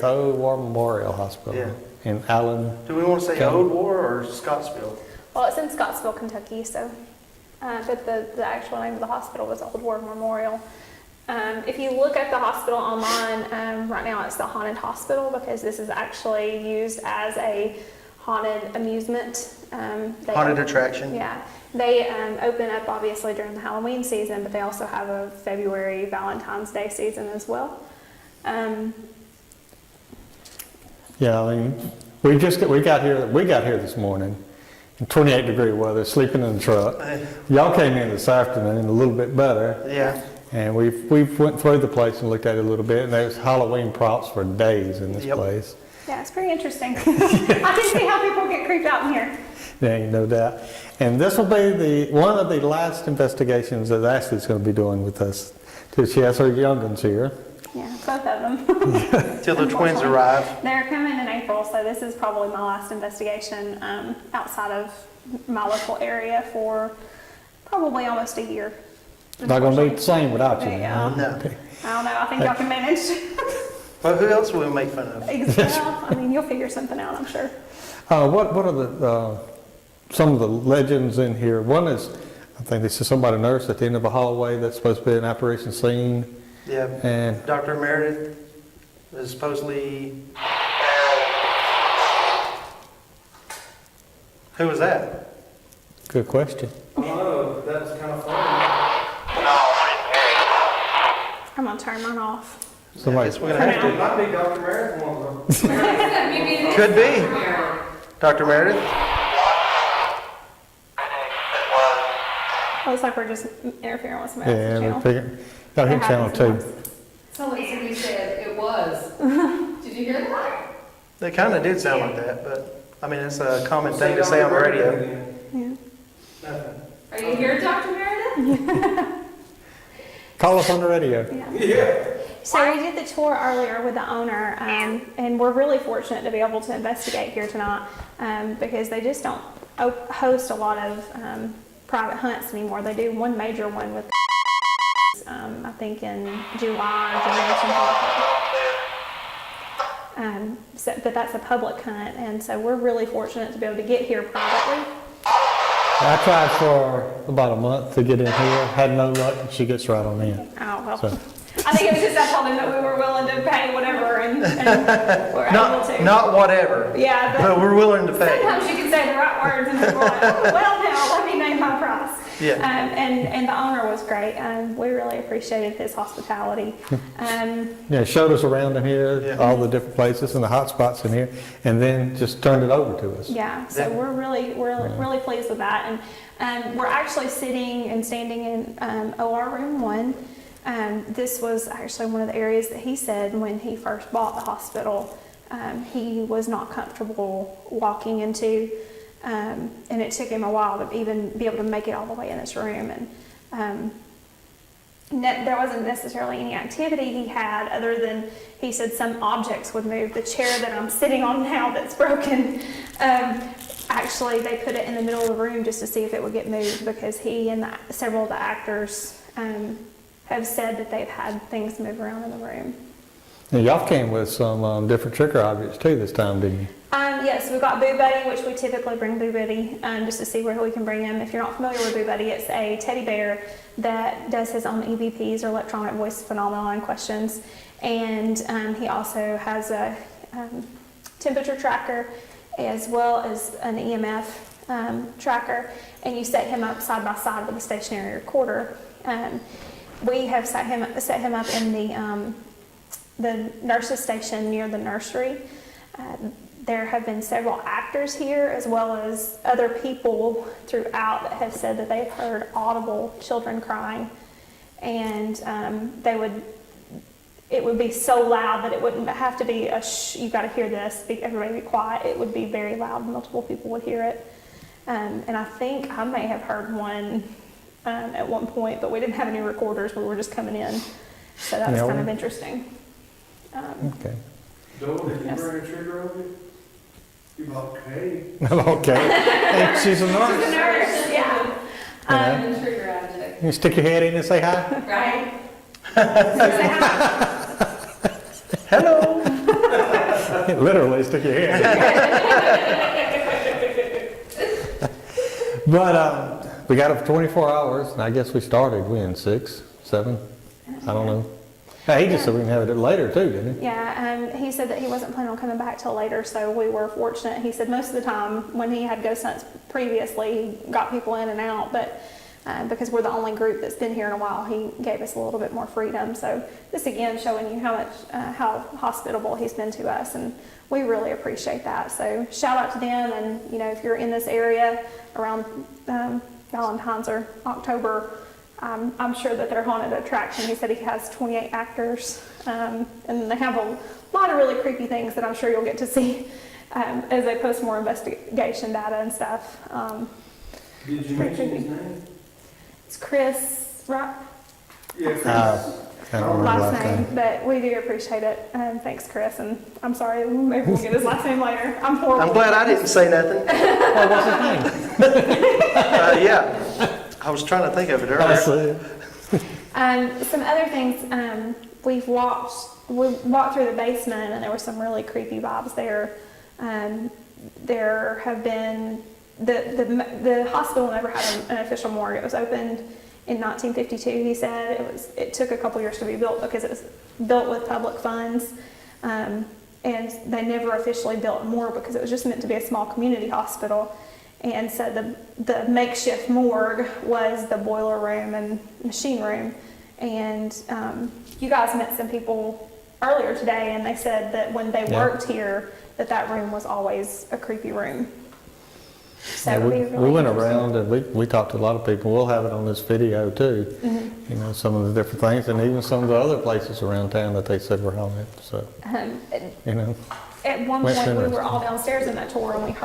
the Old War Memorial Hospital in Allen. Do we want to say County. Old War or Scottsville? Well, it's in Scottsville, Kentucky, so, but the actual name of the hospital was Old War Memorial. If you look at the hospital online, right now it's the Haunted Hospital because this is actually used as a haunted amusement. Haunted attraction. Yeah. They open up obviously during the Halloween season, but they also have a February Valentine's Day season as well. Yeah, I mean, we got here this morning in 28-degree weather, sleeping in the truck. Y'all came in this afternoon a little bit better. Yeah. And we went through the place and looked at it a little bit, and there's Halloween props for days in this place. Yeah, it's pretty interesting. I can see how people get creeped out in here. Yeah, no doubt. And this will be one of the last investigations that Ashley's going to be doing with us. She has her young ones here. Yeah, both of them. Till the twins arrive. They're coming in April, so this is probably my last investigation outside of my local area for probably almost a year. Not going to be the same without you. Yeah. No. I don't know. I think y'all can manage. Well, who else will we make fun of? Well, I mean, you'll figure something out, I'm sure. What are some of the legends in here? One is, I think this is somebody nurse at the end of a hallway that's supposed to be an apparition scene. Yeah. And Dr. Meredith is supposedly. Who was that? good question. Oh, that was kind of funny. I'm going to turn mine off. Somebody, We're gonna have to. Might be Dr. Meredith one of them. Could be. Dr. Meredith. Looks like we're just interfering with somebody else's yeah, channel. we figured. Got him It channel happens two. sometimes. Somebody said it was. Did you hear that? They kind of did sound like that, but I mean, it's a common thing to say on the radio. Yeah. Nothing. Are you here, Dr. Meredith? Call us on the radio. Yeah. So we did the tour earlier with the owner, and we're really fortunate to be able to investigate here tonight because they just don't host a lot of private hunts anymore. They do one major one with I think in July or June or something like that. But that's a public hunt, and so we're really fortunate to be able to get here privately. I tried for about a month to get in here, had no luck, and she gets right on in. Oh, well. So. I think it was just I told him that we were willing to pay whatever and we're able to. Not whatever. Yeah, But we're willing to pay. sometimes you can say the right words and people are like, oh, well, now let me name my price. Yeah. And the owner was great. We really appreciated his hospitality. Yeah, showed us around in here, Yeah. all the different places and the hot spots in here, and then just turned it over to us. Yeah, so we're really pleased with that. And we're actually sitting and standing in OR room 1. This was actually one of the areas that he said when he first bought the hospital, he was not comfortable walking into, and it took him a while to even be able to make it all the way in this room. And there wasn't necessarily any activity he had other than he said some objects would move. The chair that I'm sitting on now that's broken, actually they put it in the middle of the room just to see if it would get moved because he and several of the actors have said that they've had things move around in the room. Now, y'all came with some different trick or objects too this time, didn't you? Yes, we've got Boo Buddy, which we typically bring Boo Buddy just to see where we can bring him. If you're not familiar with Boo Buddy, it's a teddy bear that does his own EVPs or electronic voice phenomenon questions. And he also has a temperature tracker as well as an EMF tracker. And you set him up side by side with a stationary recorder. We have set him up in the nurse's station near the nursery. There have been several actors here as well as other people throughout that have said that they've heard audible children crying, and it would be so loud that it wouldn't have to be a shh, you got to hear this, everybody be quiet. It would be very loud, multiple people would hear it. And I think I may have heard one at one point, but we didn't have any recorders. We were just coming in, so that was kind of interesting. Okay. Doyle, did you Yes. bring a trigger over you? You okay? Okay. Hey, she's a nurse. She's a nurse, yeah. Yeah. Trigger object. You stick your head in and say hi. Right? Hello. literally stick your head. But we got it for 24 hours, and I guess we started when 6, 7, I don't know. Hey, he just said we can have it later too, didn't he? Yeah, he said that he wasn't planning on coming back till later, so we were fortunate. He said most of the time when he had ghost hunts previously, he got people in and out, but because we're the only group that's been here in a while, he gave us a little bit more freedom. So this again showing you how much, how hospitable he's been to us, and we really appreciate that. So shout out to them, and you know, if you're in this area around Valentine's or October, I'm sure that they're haunted attraction. He said he has 28 actors, and they have a lot of really creepy things that I'm sure you'll get to see as they post more investigation data and stuff. Did you mention his name? It's Chris, right? Yeah, I don't remember Last name, but we do appreciate it. Thanks, Chris, and I'm sorry, maybe we'll get his last name later. I'm horrible. I'm glad I didn't say nothing. Well, what's his name? Yeah, I was trying to think of it I earlier. see. Some other things, we walked through the basement, and there were some really creepy vibes there. There have been, the hospital never had an official morgue. It was opened in 1952, he said. It took a couple years to be built because it was built with public funds. And they never officially built a morgue because it was just meant to be a small community hospital. And so the makeshift morgue was the boiler room and machine room. And you guys met some people earlier today, and they said that when they worked here, that room was always a creepy room. So Yeah, it'd be we really went interesting. around and we talked to a lot of people. We'll have it on this video too. Mm-hmm. You know, some of the different things, and even some of the other places around town that they said were haunted. So, you know, At one Went point, we through were it. all downstairs in that tour, and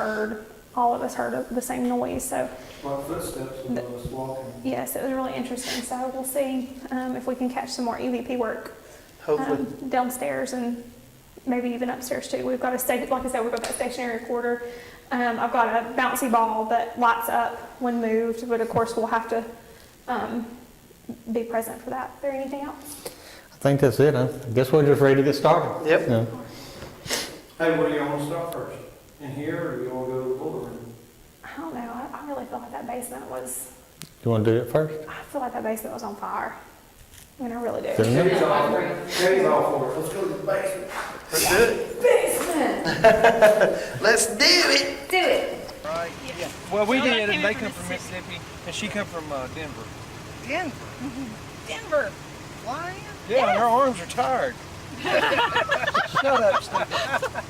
all of us heard the same noise. So like footsteps of us walking. yes, it was really interesting. So we'll see if we can catch some more EVP work Hopefully. downstairs and maybe even upstairs too. We've got like I said, we've got that stationary recorder. I've got a bouncy ball that lights up when moved, but of course we'll have to be present for that. Is there anything else? I think that's it. I guess we're just ready to get started. Yep. You know. Hey, where do you want to start first? In here, or do you want to go to the boiler room? I don't know. I really feel like that basement was. You want to do it first? I feel like that basement was on fire. I mean, I really do. Good enough. Katie's all for it. Katie's all for it. Let's go to the basement. Let's do it. Basement. Let's do it. Do it. Right? Yeah. Well, we did, and they come from Mississippi, and she come from Denver. Denver? Denver. Why? Yeah, her arms are tired. Shut up, stupid.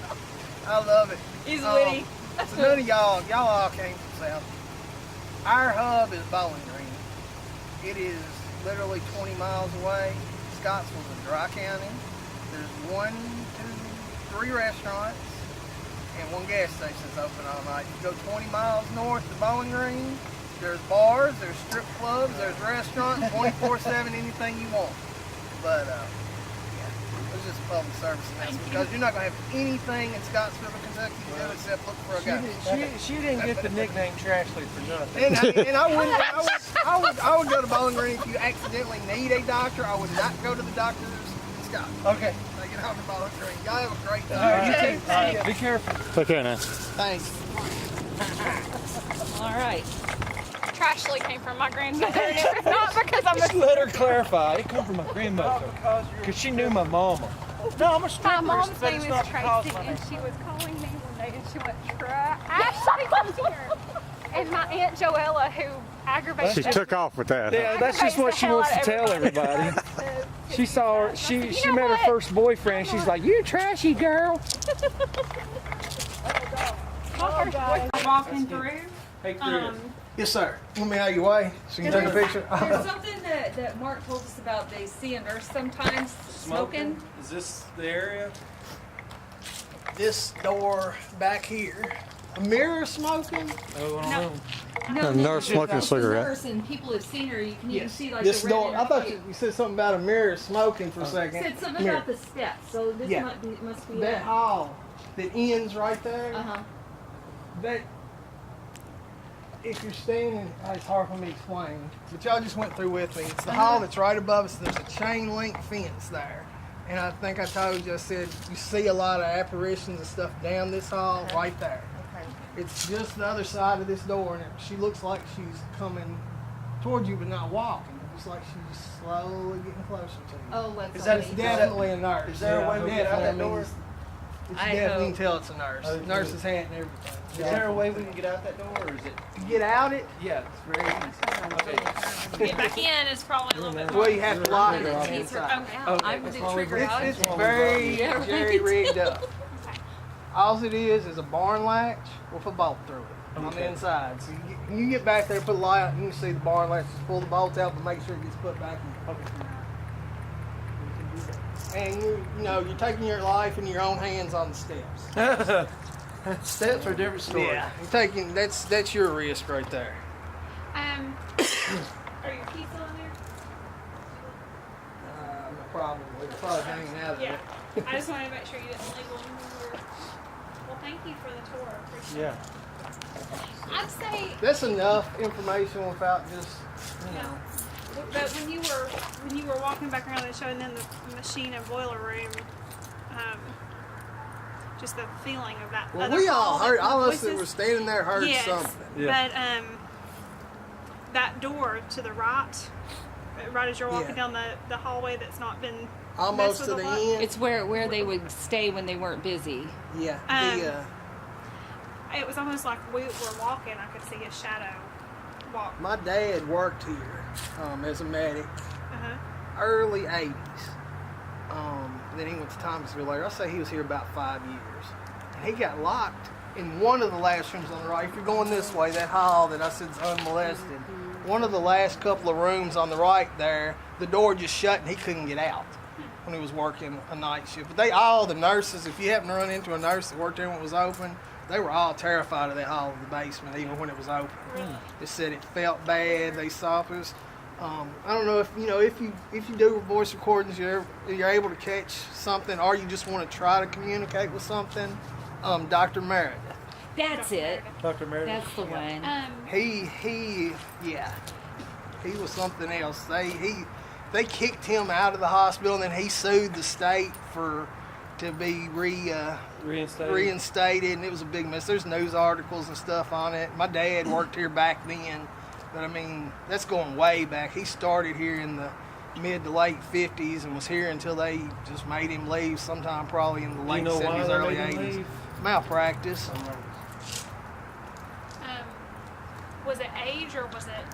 I love it. He's witty. So none of y'all all came from South. Our hub is Bowling Green. It is literally 20 miles away. Scottsville's a dry county. There's 1, 2, 3 restaurants and 1 gas station's open all night. You go 20 miles north to Bowling Green, there's bars, there's strip clubs, there's restaurants, 24/7, anything you want. But yeah, it's just a public service announcement because you're not going to have anything in Scottsville, Kentucky to do except look for a guy. She didn't get the nickname Trashley for nothing. And I would go to Bowling Green if you accidentally need a doctor. I would not go to the doctors in Scottsville. Okay. Take it out to Bowling Green. Y'all have a great All right, day. you too. All right, be careful. Take care now. Thanks. All right. Trashly came from my grandmother, not because I'm Just let her clarify. It come from my grandmother. Because she knew my mama. No, I'm a My stripper, mom's but name it's is not because Tracy, my name. and she was calling me one day, and she went, Ashley comes here. And my Aunt Joella, who aggravates She took off with that. Yeah, that's just what she wants to tell everybody. She saw her, she met her first boyfriend. She's like, you trashy girl. My first boyfriend walking through. Hey, Chris. Yes, sir. Let me out of your way so you can take a picture. There's something that Mark told us about. They see a nurse sometimes smoking. Is this the area? This door back here. A mirror smoking? Oh, I don't know. A nurse smoking a It's cigarette. nurse, and people have seen her. You can even see like This the red door. in I her thought face. you said something about a mirror smoking for a second. Said something Mirror. about the steps. So this Yeah. must be That hall that ends right there. Uh-huh. That if you're standing, it's hard for me to explain. But y'all just went through with me. It's the hall that's right above us. There's a chain link fence there, And I think I told you, I said, you see a lot of apparitions and stuff down this hall, right there. Okay. It's just the other side of this door, and she looks like she's coming toward you, but not walking. It's like she's slowly getting closer to you. Oh, let's. Is that- It's definitely a nurse. Is there a way we get out that Definitely. door? It's I definitely, you hope. can tell it's a nurse. Okay. Nurse's hat and everything. Is there a way we can get out that door, or is it? To get out it, Yeah, it's very easy. Okay. Get back in is probably a little bit well, you have to lock it on the easier. inside. Okay, I'm the trigger out. It's very, Yeah, very right. rigged up. All it is a barn latch with a bolt through it on the Okay. inside. So you get back there, put a light out, and you can see the barn latch. Just pull the bolt out, but make sure it gets put back in. And you're taking your life in your own hands on the steps. Steps are a different story. Yeah, you're taking that's your risk right there. Are your keys still in there? No problem. We're probably hanging out of Yeah. it. I just wanted to make sure you didn't leave one when you were. Well, thank you for the tour. Appreciate Yeah. it. I'd say, That's enough information without just yeah. But when you were walking back around and showing them the machine and boiler room, just the feeling of that. Well, other we all hall, heard. the All of us that voices. were standing there heard Yes, something. Yeah. but that door to the right as you're walking Yeah. down the hallway that's not been Almost messed to with the a lot. end. It's where they would stay when they weren't busy. Yeah. It was almost like we were walking. I could see a shadow walk. My dad worked here as a medic, Uh-huh. early 80s. Then he went to Thomasville later. I say he was here about 5 years. And he got locked in one of the last rooms on the right. If you're going this way, that hall that I said is unmolested, one of the last couple of rooms on the right there, the door just shut and he couldn't get out when he was working a night shift. But all the nurses, if you happen to run into a nurse that worked there when it was open, they were all terrified of that hall in the basement, even when it was open. They said it felt bad. They saw it was. I don't know if you do voice recordings, you're able to catch something, or you just want to try to communicate with something. Dr. Meredith. That's it. Dr. Meredith. That's the one. He was something else. They kicked him out of the hospital, and then he sued the state to be reinstated, and it was a big mess. There's news articles and stuff on it. My dad worked here back then, but I mean, that's going way back. He started here in the mid to late 50s and was here until they just made him leave sometime probably in the late 70s, early 80s. Malpractice. Was it age or was it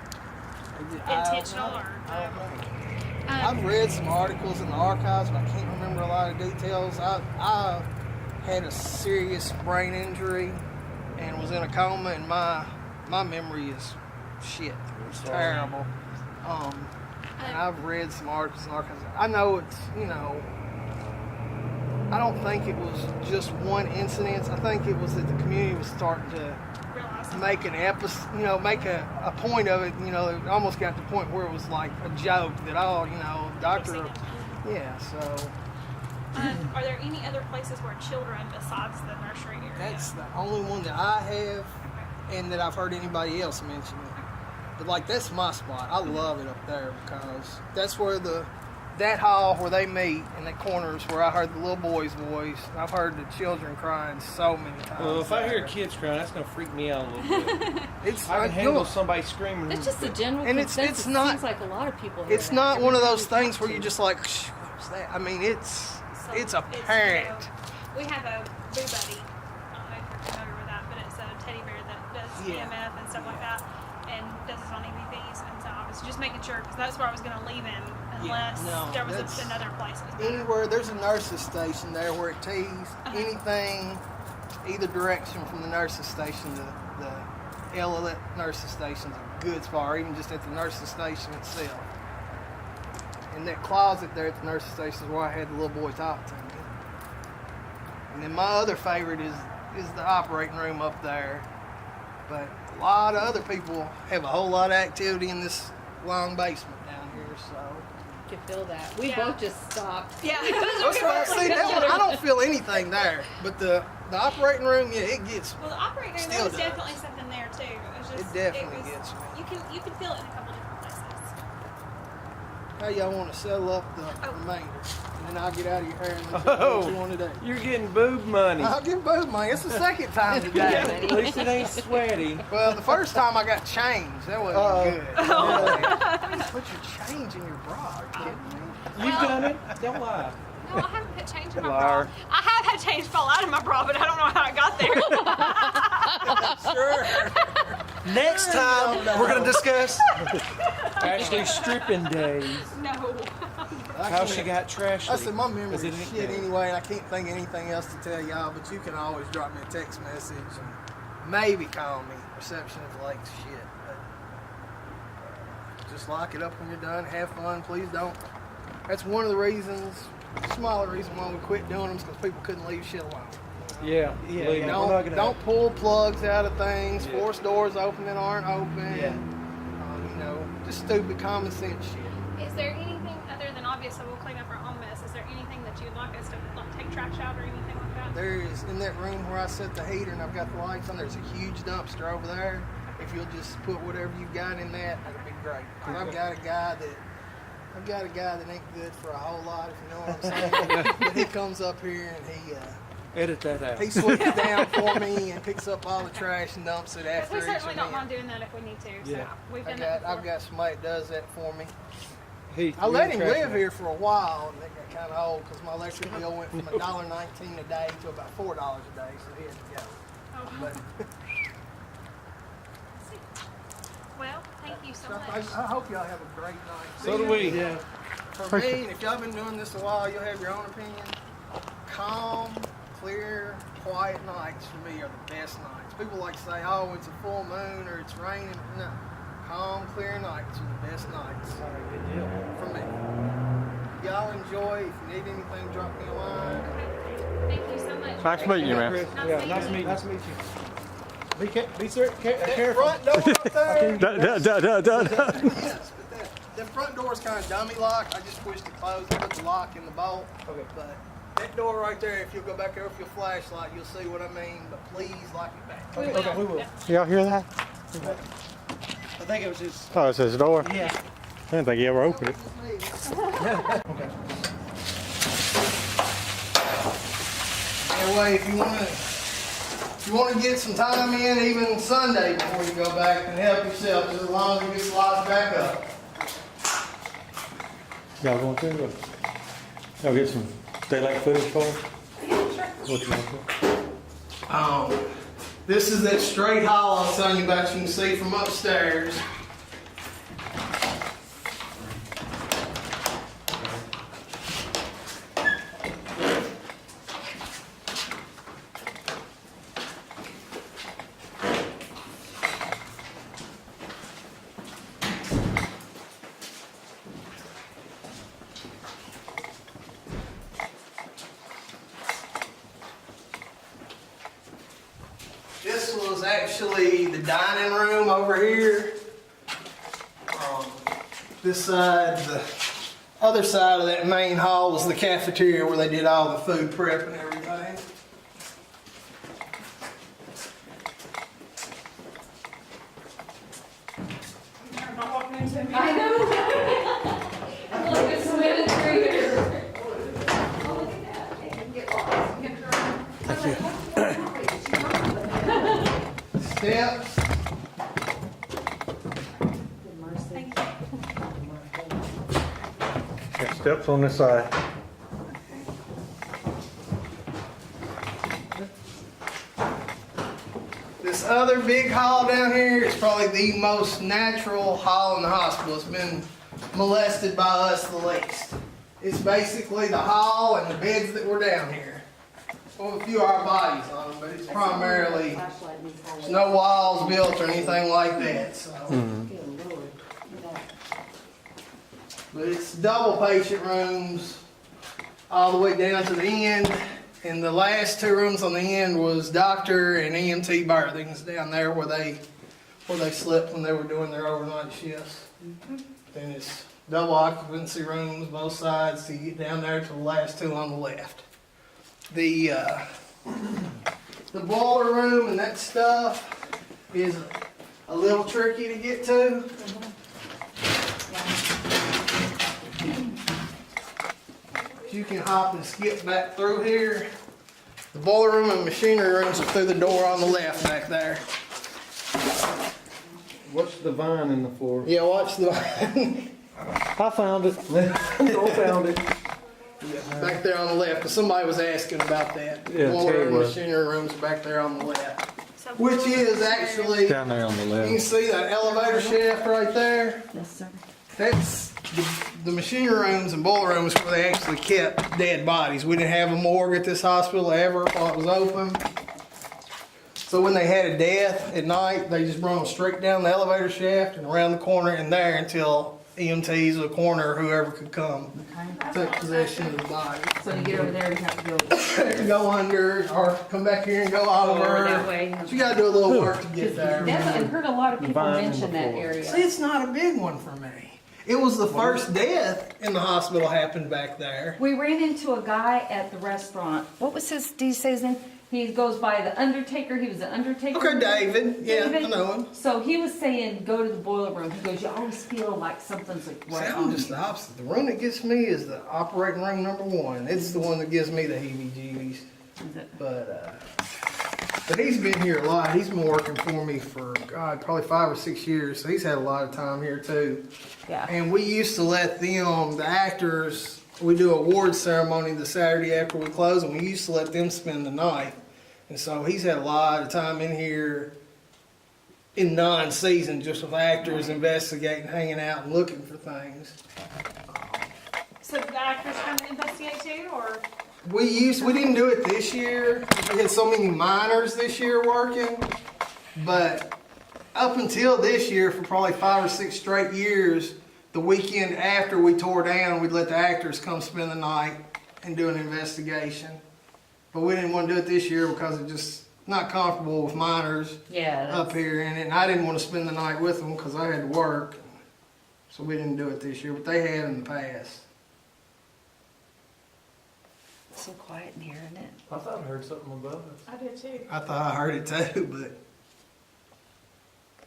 intentional or? I've read some articles in the archives, but I can't remember a lot of details. I had a serious brain injury and was in a coma, and my memory is shit. It's terrible. And I've read some articles and archives. I know it's, I don't think it was just one incident. I think it was that the community was starting to make an episode, make a point of it. It almost got to the point where it was like a joke that, doctor, yeah. So Are there any other places where children besides the nursery area? that's the only one that I have, and that I've heard anybody else mention it. But that's my spot. I love it up there because that's where that hall where they meet, and that corner is where I heard the little boy's voice. I've heard the children crying so many times. Well, if I hear there. kids crying, that's gonna freak me out a little bit. It's I can handle somebody screaming. It's just a general And it's consensus. not- It seems like a lot of people. hear It's that. not one of those Everybody things where you're just like, "Shh, what was that?" I mean, it's apparent. We have a Boo Buddy. I don't know if you're familiar with that, but it's a teddy bear that does Yeah. EMF and stuff like that, and does it on EVPs. And so I was just making sure because that's where I was going to leave him unless no, there was that's- another place. That was better. Anywhere there's a nurse's station there where it tees anything, either direction from the nurse's station to the Elliott nurse's station is a good spot, or even just at the nurse's station itself. And that closet there at the nurse's station is where I had the little boy talk to me. And then my other favorite is the operating room up there. But a lot of other people have a whole lot of activity in this long basement down here, so. You can feel that. We Yeah. both just stopped. Yeah. That's right. See, that one, I don't feel anything there, but the operating room, yeah, it gets. Well, the operating room, Still there was does. definitely something there too. It was just, It definitely was- gets me. You can feel it in a couple different places. how y'all want to settle up the remainder? And then I'll get out of your hair and let you know what you want to do. You're getting boob money. I'll give boob money. It's the second time today. At least it ain't sweaty. Well, the first time I got changed. That wasn't good. Put your change in your bra. Are you kidding me? You've done it. Don't lie. No, I haven't put change in my Liar. bra. I have had change fall out of my bra, but I don't know how it got there. Sure. Next time, we're gonna discuss. Ashley's stripping days. No. How she got trashed. I said my memory's Is it shit anyway, and I can't think of anything else to tell y'all, but you can always drop me a text message and maybe call me. Reception is like shit, but just lock it up when you're done. Have fun. Please don't. That's one of the reasons, smaller reason why we quit doing them is because people couldn't leave shit alone. Yeah. Believe me, we're not gonna- Don't pull plugs out of things, force doors open that aren't open. Yeah. You know, just stupid common sense shit. Is there anything other than obviously we'll clean up our own mess? Is there anything that you'd like us to like take trash out or anything like that? There is, in that room where I set the heater and I've got the lights on, there's a huge dumpster over there. If you'll just put whatever you've got in that, that'd be great. 'Cause I've got a guy that ain't good for a whole lot, if you know what I'm saying. But he comes up here and Edit that out. he sweeps it down for me and picks up all the trash and dumps it after We each certainly don't event. mind doing that if we need to. So Yeah. we've done that before. I've got somebody that does that for me. Heath, I you're let the him trash live man. here for a while, and it got kind of old because my electric bill went from $1.19 a day to about $4 a day, so he had to go. Oh. But Well, thank you so I much. hope y'all have a great night. So do we. Yeah. For me, and if y'all been doing this a while, you'll have your own opinion. Calm, clear, quiet nights for me are the best nights. People like to say, oh, it's a full moon or it's raining. No. Calm, clear nights are the best nights Good deal. for me. Y'all enjoy. If you need anything, drop me a line. Thank you so much. Nice meeting you, man. Nice Yeah, meeting nice you. meeting you. Nice to meet you. That front door up there. Yes, but that front door is kind of dummy locked. I just pushed it closed and put the lock in the bolt. Okay. But that door right there, if you'll go back there with your flashlight, you'll see what I mean. But please lock it back. Okay, we will. Y'all hear that? I think it was just. Oh, it's his door. Yeah. I didn't think he ever opened it. Anyway, if you want to get some time in, even Sunday before you go back, and help yourself just as long as it gets locked back up. Y'all going to? Y'all get some daylight footage for us? What you want to? This is that straight hall I was telling you about. You can see from upstairs. This was actually the dining room over here. This side, the other side of that main hall was the cafeteria where they did all the food prep and everything. Steps. Got steps on this side. This other big hall down here is probably the most natural hall in the hospital. It's been molested by us the least. It's basically the hall and the beds that were down here. Well, a few of our bodies on them, but it's primarily, there's no walls built or anything like that. So. But it's double patient rooms all the way down to the end. And the last two rooms on the end was doctor and EMT berthings down there where they slept when they were doing their overnight shifts. Then it's double occupancy rooms both sides to get down there to the last two on the left. The boiler room and that stuff is a little tricky to get to. you can hop and skip back through here. The boiler room and machinery rooms are through the door on the left back there. What's the vine in the floor? Yeah, watch the I found it. Joel found it. back there on the left, because somebody was asking about that. Yeah, Boiler Terry room, was. machinery rooms back there on the left. Which is actually, Down there on the you can left. see that elevator shaft right there? Yes, sir. That's the machinery rooms and boiler rooms where they actually kept dead bodies. We didn't have a morgue at this hospital ever while it was open. So when they had a death at night, they just brought them straight down the elevator shaft and around the corner in there until EMTs or the coroner or whoever could come take possession of the body. So you get over there, you have to go Go under or come back here and go over that over. way. So you gotta do a little work to get there. I've heard a lot of people Vine in mention the that floor. area. See, it's not a big one for me. It was the first death in the hospital happened back there. We ran into a guy at the restaurant. What was his, do you say his name? He goes by the Undertaker. He was the Undertaker. Okay, David. Yeah, David? I know him. So he was saying, go to the boiler room. He goes, you always feel like something's like See, right I'm on just you. the opposite. The room that gets me is the operating room number 1. It's the one that gives me the heebie-jeebies. Is it? But he's been here a lot. He's been working for me for, God, probably 5 or 6 years. So he's had a lot of time here too. Yeah. And we used to let them, the actors, we do a award ceremony the Saturday after we close, and we used to let them spend the night. And so he's had a lot of time in here in non-season, just with actors investigating, hanging out, and looking for things. So the actors come to investigate too, or? We didn't do it this year. We had so many minors this year working, but up until this year, for probably 5 or 6 straight years, the weekend after we tore down, we'd let the actors come spend the night and do an investigation. But we didn't want to do it this year because it's just not comfortable with minors Yeah. up here in it. And I didn't want to spend the night with them because I had to work. So we didn't do it this year, but they had in the past. It's so quiet in here, isn't it? I thought I heard something above us. I did too. I thought I heard it too, but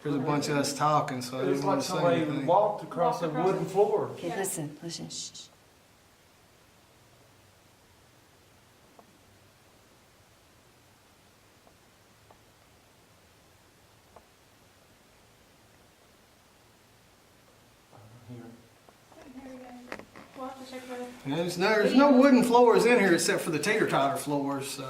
there's a bunch of us talking, so I It was didn't like want to say somebody anything. walked across a Walked across wooden floor. Okay, Yeah. listen. Shh. Here we go. We'll have to check it out. There's no wooden floors in here except for the teeter-totter floors. So.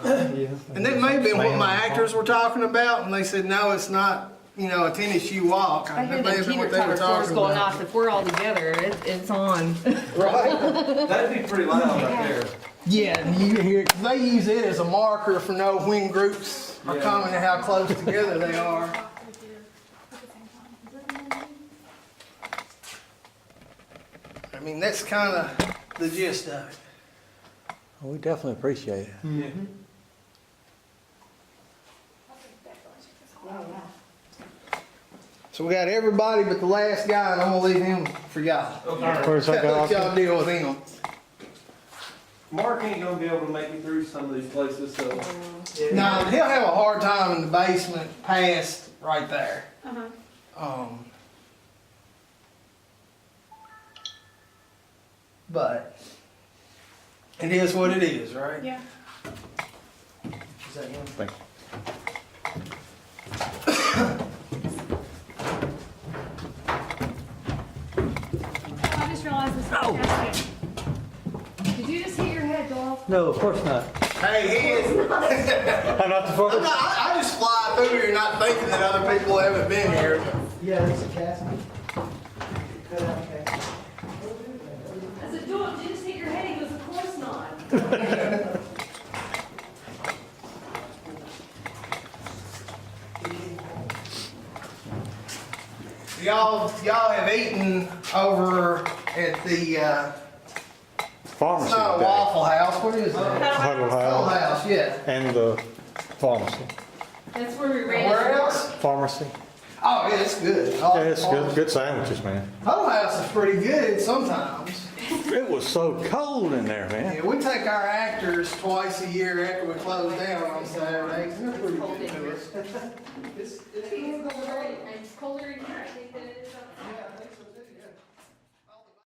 And that may have been what my actors were talking about, and they said, no, it's not, a tennis shoe walk. I hear That may the have been what they were teeter-totter floors talking going about. off. If we're all together, it's on. Right? That'd be pretty loud right there. Yeah, and you can hear it. 'Cause they use it as a marker for know when groups are coming and how close together they are. I mean, that's kind of the gist of it. We definitely appreciate it. So we got everybody but the last guy, and I'm gonna leave him for y'all. Where's that guy? Let y'all deal with him. Mark ain't gonna be able to make me through some of these places, so. No, he'll have a hard time in the basement past right there. Uh-huh. But it is what it is, right? Yeah. Is that yours? Thank you. I just realized this. Oh. Did you just hit your head, Doyle? No, of course not. Hey, he is. I'm not the first. I just fly through here not thinking that other people haven't been here. Yeah, it's a casket. I said, Doyle, did you just hit your head? He goes, of course not. Y'all have eaten over at the Pharmacy it's not a today. Waffle House. What is it? Huddle Huddle House House, yeah. and the pharmacy. That's where we ran Where into else? Pharmacy. Oh, yeah, it's good. Yeah, it's good. Good sandwiches, man. Huddle House is pretty good sometimes. It was so cold in there, man. Yeah, we take our actors twice a year after we close down on Saturdays, and they're pretty good to us. It's colder in here, I think, than it is up there. Yeah, I think so.